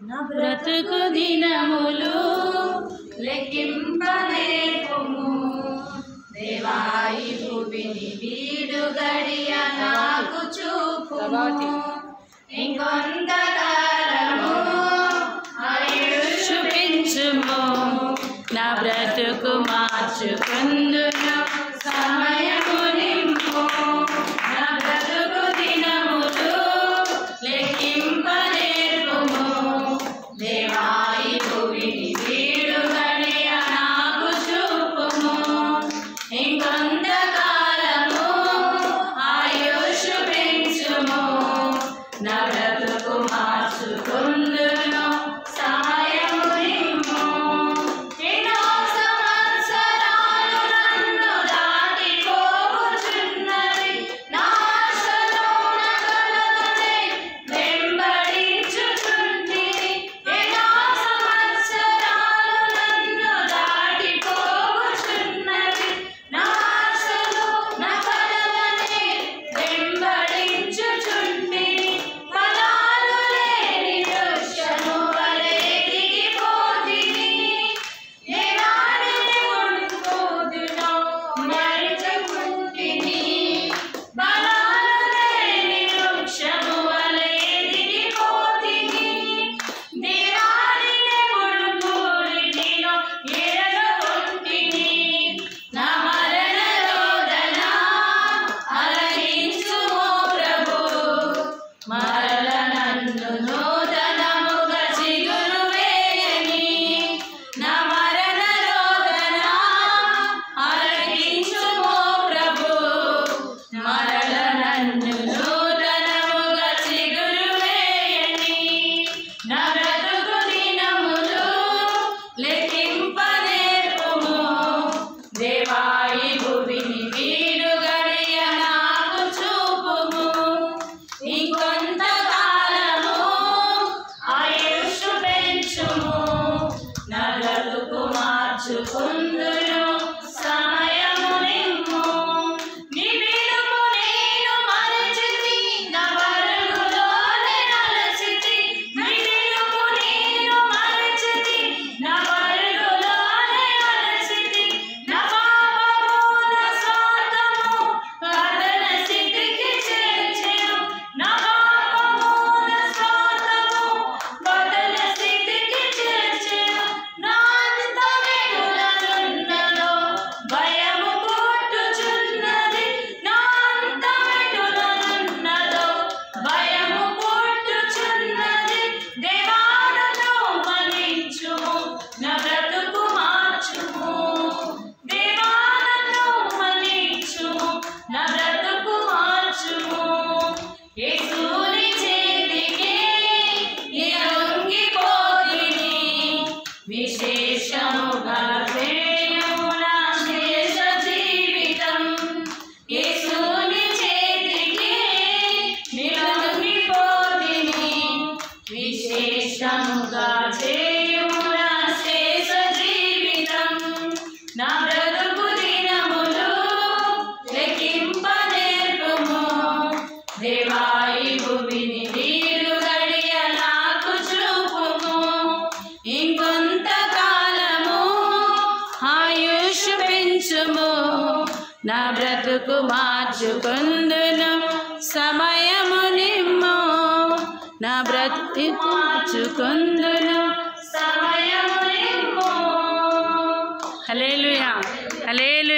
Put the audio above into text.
నా బ్రతుకు దినములు లెక్కింపనేర్పుము దేవా ఈ భూమిని వీడు గడియ నాకు చూపుము ఇంకొంతకాలము ఆయుష్ చూపించుము నా బ్రతుకు మార్చుకుందును సమయము నింపు నా బ్రతుకు దినములు లెక్కింపనేర్పుము దేవా ఈ భూమిని వీడు గడియ నాకు చూపుము ఇంకొంతకాలము ఆయుష్ పెంచుము నా బ్రతుకు మార్చుకుందును సమయము నింపు ఎన్నో సంవత్సరాలు నన్ను దాటిపోచున్నవి నా ఆశలో నగలనే వెంబడించుచుంటిని ఎన్నో సంవత్సరాలు నన్ను దాటిపోచున్నవి నా ఆశలో నగలనే వెంబడించుచుంటిని ఫలాలు లేని వృక్షము వలె దిగిపోతిని ఏనాడిని కొనుకోదునో మరిచికుంటిని ఫలాలు లేని వృక్షము వలె దిగిపోతిని దేవాడిని కొనుకోలిటినో ఎరగొంటిని నా మరణ రోదన అలగించుమో ప్రభు మరల నన్ను నూతనముగా చిగురు వేయని నా మరణ రోదన అలగించుమో ప్రభు మరల నన్ను నూతనముగా చిగురు వేయని నా బ్రతుకు దినములు లెక్కింపనేర్పుము దేవా ఈ భూమిని వీడు గడియ నాకు చూపుము ఇంకొంతకాలము ఆయుష్ పెంచుము నా బ్రతుకు మార్చుకుందును సమయము నిమ్ము నీ పిలుపు నేను మరచితి నా పరుగులోనే అలసితి నీ పిలుపు నేను మరచితి నా పరుగులోనే అలసితి నా పాపము నా స్వార్థము పతన స్థితికి చేర్చెను నా పాపము నా స్వార్థము పతన స్థితికి చేర్చెను నా అంతమెటులనున్నదో భయము పుట్టుచున్నది నా అంతమెటులనున్నదో భయము పుట్టుచున్నది దేవా నన్ను మన్నించుము నా బ్రతుకు మార్చుము దేవా నన్ను మన్నించుము నా బ్రతుకు మార్చుము యేసుని చేతికి లొంగిపోతిని విశేషముగా చేయుము నా శేష జీవితం యేసుని చేతికి లొంగిపోతిని విశేషముగా చేయుము నా శేష జీవితం నా బ్రతుకు దినములు లెక్కింపనేర్పుము దేవా ఈ భూమిని వీడు గడియ నాకు చూపుము ఇంకొంతకాలము ఆయుష్ పెంచుము నా బ్రతుకు మార్చుకుందును సమయము నిమ్ము నా బ్రతుకు మార్చుకుందును సమయము నిమ్ము హల్లెలూయా హల్లెలూయా.